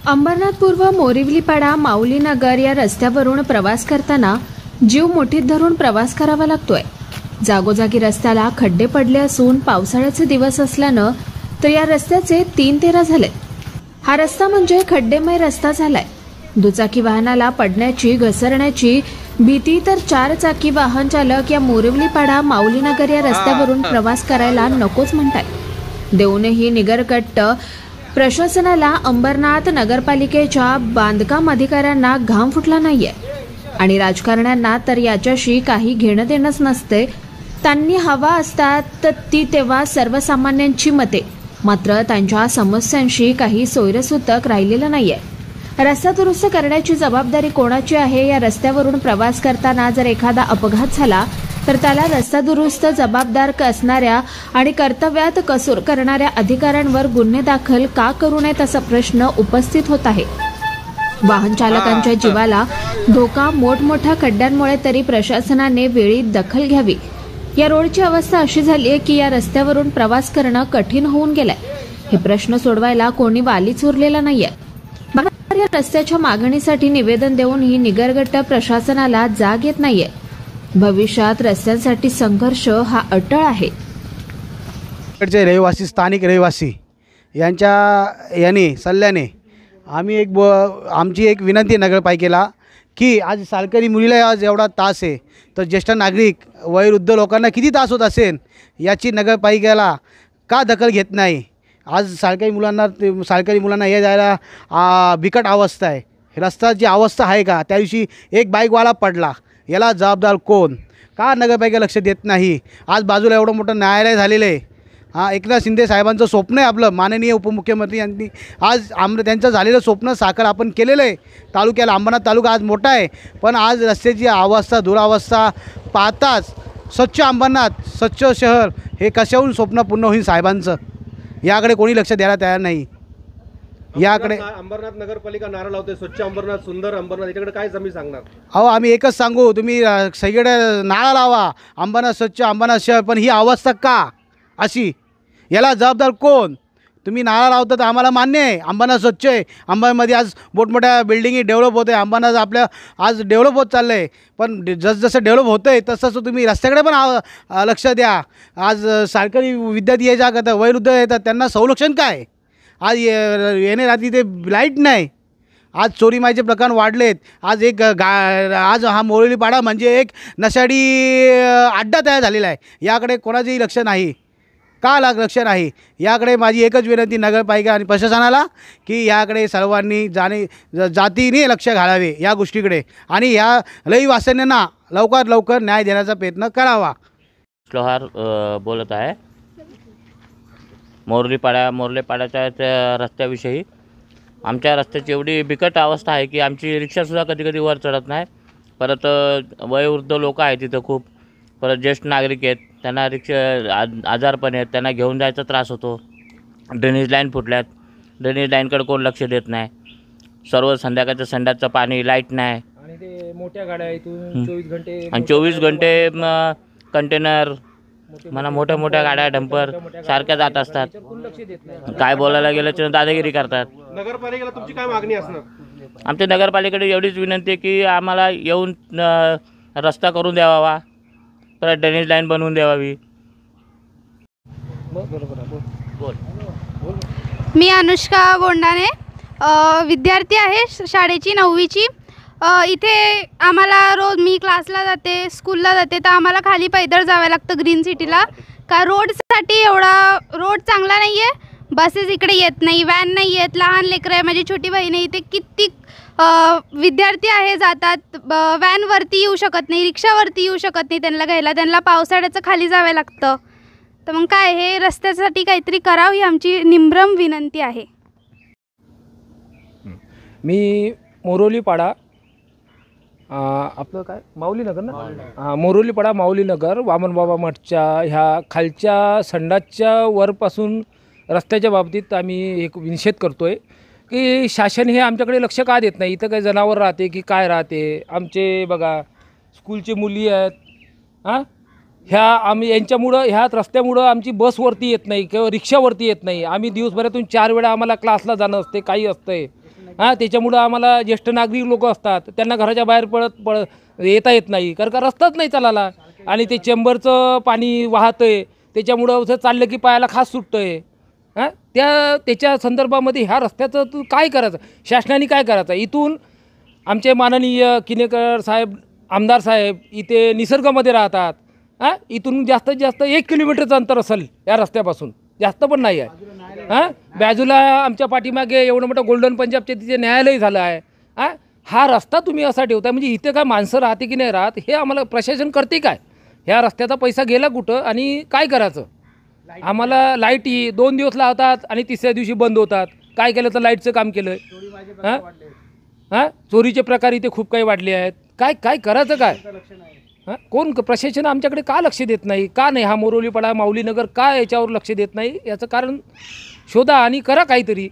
अंबरनाथ पूर्व मोरिवलीपाडा माऊलीनगर या रस्त्यावरून प्रवास करताना जीव मुठीत धरून प्रवास करावा लागतोय। जागोजागी रस्त्याला खड्डे पडले असून पावसाळ्याचे दिवस असल्यानं तर या रस्त्याचे 3 तेरा झाले। हा रस्ता म्हणजे खड्डेमय रस्ता झालाय। दुचाकी वाहनाला पडण्याची घसरण्याची भीती तर 4 चाकी वाहन चालक या मोरिवलीपाडा माऊलीनगर या रस्त्यावरून प्रवास करायला नकोच म्हणताय। देऊनही निगरगट्ट प्रशासनाला अंबरनाथ नगरपालिकेच्या बांधकाम अधिकाऱ्यांना घाम फुटला नाहीये आणि राजकारण्यांना तर याच्याशी काही घेणं देणंच नसते। त्यांनी हवा असतात ती तेव्हा सर्वसामान्यांची मते, मात्र त्यांच्या समस्यांशी काही सोयरसूतक राहिलेलं नाहीये। रस्ता दुरुस्त करण्याची जबाबदारी कोणाची आहे? या रस्त्यावरून प्रवास करताना जर एखादा अपघात झाला तर त्याला रस्ता दुरुस्त जबाबदार असणाऱ्या आणि कर्तव्यात कसूर करणाऱ्या अधिकाऱ्यांवर गुन्हे दाखल का करू नयेत असा प्रश्न उपस्थित होत आहे। वाहन चालकांच्या जीवाला धोका मोठमोठ्या खड्ड्यांमुळे तरी प्रशासनाने वेळी दखल घ्यावी। या रोडची अवस्था अशी झाली आहे की या रस्त्यावरून प्रवास करणं कठीण होऊन गेलंय। हे प्रश्न सोडवायला कोणी वालीच उरलेला नाहीये। या रस्त्याच्या मागणीसाठी निवेदन देऊनही निगरगट्ट प्रशासनाला जाग येत नाहीये। भविष्यात रस्त्यांसाठी संघर्ष हा अटळ आहे। रहिवासी स्थानिक रहिवासी यांनी सल्ल्याने आम्ही आमची एक विनंती नगरपालिकेला की आज सालकरी मुलीला आज एवढा त्रास आहे तर ज्येष्ठ नागरिक वयोवृद्ध लोकांना किती त्रास होत असेल याची नगरपालिकेला का दखल घेत नाही। आज सालकरी मुलांना ये जायला बिकट अवस्था आहे। रस्त्याची अवस्था आहे का? त्या दिवशी एक बाईकवाला पडला, याला जबाबदार कोण? का नगरपालिका लक्ष देत नाही? आज बाजूला एवढं मोठं न्यायालय झालेलं आहे। एकनाथ शिंदे साहेबांचं स्वप्न आहे आपलं, माननीय उपमुख्यमंत्री यांनी आज त्यांचं झालेलं स्वप्न साकार आपण केलेलं आहे। तालुक्याला अंबरनाथ तालुका आज मोठा आहे, पण आज रस्त्याची अवस्था दुरावस्था पाहताच स्वच्छ अंबरनाथ स्वच्छ शहर हे कशाहून स्वप्न पूर्ण होईल साहेबांचं? याकडे कोणी लक्ष द्यायला तयार नाही। याकडे अंबरनाथ नगरपालिका नारा लावते स्वच्छ अंबरनाथ सुंदर अंबरनाथ, याच्याकडे काय तुम्ही सांगणार? अहो आम्ही एकच सांगू, तुम्ही सगळीकडे नारा लावा अंबरनाथ स्वच्छ अंबरनाथ शहर, पण ही अवस्था का अशी? याला जबाबदार कोण? तुम्ही नारा लावता तर आम्हाला मान्य आहे, अंबरनाथ स्वच्छ आहे, अंबरमध्ये आज मोठमोठ्या बिल्डिंगी डेव्हलप होते, अंबरनाथ आपल्या आज डेव्हलप होत चाललं आहे, पण जसं डेव्हलप होतं आहे तसं तुम्ही रस्त्याकडे पण लक्ष द्या। आज सरकारी विद्यार्थी ये जा करतात, वयोवृद्ध येतात, त्यांना संरक्षण काय? आज येणे रात्री ते लाईट नाही। आज चोरीमारीचे प्रकार वाढलेत। आज आज हा मोरिवलीपाडा म्हणजे एक नशाडी अड्डा तयार झालेला आहे। याकडे कोणाचंही लक्ष नाही। का लक्ष नाही? याकडे माझी एकच विनंती नगरपालिका आणि प्रशासनाला की याकडे सर्वांनी जातीने लक्ष घालावे या गोष्टीकडे आणि या रहिवाशांना लवकरात लवकर न्याय देण्याचा प्रयत्न करावा। लोहार बोलत आहे। मोरिवलीपाड्याच्या रस्त्याविषयी आमच्या रस्त्याची एवढी बिकट अवस्था आहे की आमची रिक्षासुद्धा कधी कधी वर चढत नाही। परत वयोवृद्ध लोक आहेत तिथं खूप, परत ज्येष्ठ नागरिक आहेत, त्यांना रिक्षा आजारपण आहेत, त्यांना घेऊन जायचा त्रास होतो। ड्रेनेज लाईन फुटल्यात, ड्रेनेज लाईनकडे कोण लक्ष देत नाही। सर्व संध्याकाळचं संडासचं पाणी, लाईट नाही आणि ते मोठ्या गाड्या इथून 24 घंटे कंटेनर म्हणा मोठ्या गाड्या डंपर सारख्या जात असतात। काय बोलायला गेलं तर दादागिरी करतात। नगरपालिकेला तुमची काय मागणी असणार? आमच्या नगरपालिकेकडे एवढीच विनंती आहे की आम्हाला येऊन रस्ता करून द्यावा, परत ड्रेनेज लाईन बनवून द्यावी। मी अनुष्का गोंडाने विद्यार्थी आहे शाळेची 9वीची। इथे आम्हाला रोज मी क्लासला जाते, स्कूलला जाते, तर आम्हाला खाली पैदल जावं लागतं ग्रीन सिटीला। का रोडसाठी एवढा रोड चांगला नाही आहे, बसेस इकडे येत नाही, व्हॅन नाही येत, लहान लेकरं आहे, माझी छोटी बहीण आहे, इथे किती विद्यार्थी आहे जातात, व्हॅनवरती येऊ शकत नाही, रिक्षावरती येऊ शकत नाही त्यांना घ्यायला, त्यांना पावसाळ्याचं खाली जावं लागतं। तर मग काय हे रस्त्यासाठी काहीतरी करावं ही आमची निम्रम विनंती आहे। मी मोरिवलीपाडा आपलं काय माऊलीनगर ना, हां मोरिवलीपाडा माऊलीनगर वामनबाबा मठच्या ह्या खालच्या संडासच्या वरपासून रस्त्याच्या बाबतीत आम्ही एक निषेध करतो आहे की शासन हे आमच्याकडे लक्ष का देत नाही। इथं काही जनावर राहते की काय राहते? आमचे बघा स्कूलचे मुली आहेत, आम्ही यांच्यामुळं ह्या रस्त्यामुळं आमची बसवरती येत नाही किंवा रिक्षावरती येत नाही। आम्ही दिवसभरातून 4 वेळा आम्हाला क्लासला जाणं असते, काही असतं त्याच्यामुळं आम्हाला ज्येष्ठ नागरिक लोक असतात त्यांना घराच्या बाहेर येता येत नाही, कारण का रस्ताच नाही चालायला. आणि ते चेंबरचं पाणी वाहतं आहे, त्याच्यामुळं असं चाललं की पायाला खास सुटतं आहे. त्याच्या संदर्भामध्ये ह्या रस्त्याचं तू काय करायचं, शासनाने काय करायचं. इथून आमचे माननीय किनेकर साहेब, आमदार साहेब इथे निसर्गामध्ये राहतात. इथून जास्तीत जास्त 1 किलोमीटरचं अंतर असेल या रस्त्यापासून, जास्त पण नाही आहे. बाजूला आमच्या पाठीमागे एवढं मोठं गोल्डन पंजाबचे तिथे न्यायालय झालं आहे. हा रस्ता तुम्ही असा ठेवताय, म्हणजे इथे काय माणसं राहते की नाही राहत हे आम्हाला प्रशासन करते काय. ह्या रस्त्याचा पैसा गेला कुठं आणि काय करायचं. आम्हाला लाईटही 2 दिवस लावतात आणि तिसऱ्या दिवशी बंद होतात. काय केलं तर लाईटचं काम केलं आहे. चोरीचे प्रकार इथे खूप काही वाढले आहेत. काय करायचं काय. कोण प्रशासन आमच्याकडे का लक्ष देत नाही, का नाही. हा मोरोलीपाडा माऊलीनगर का याच्यावर लक्ष देत नाही, याचं कारण शोधा आणि करा काहीतरी.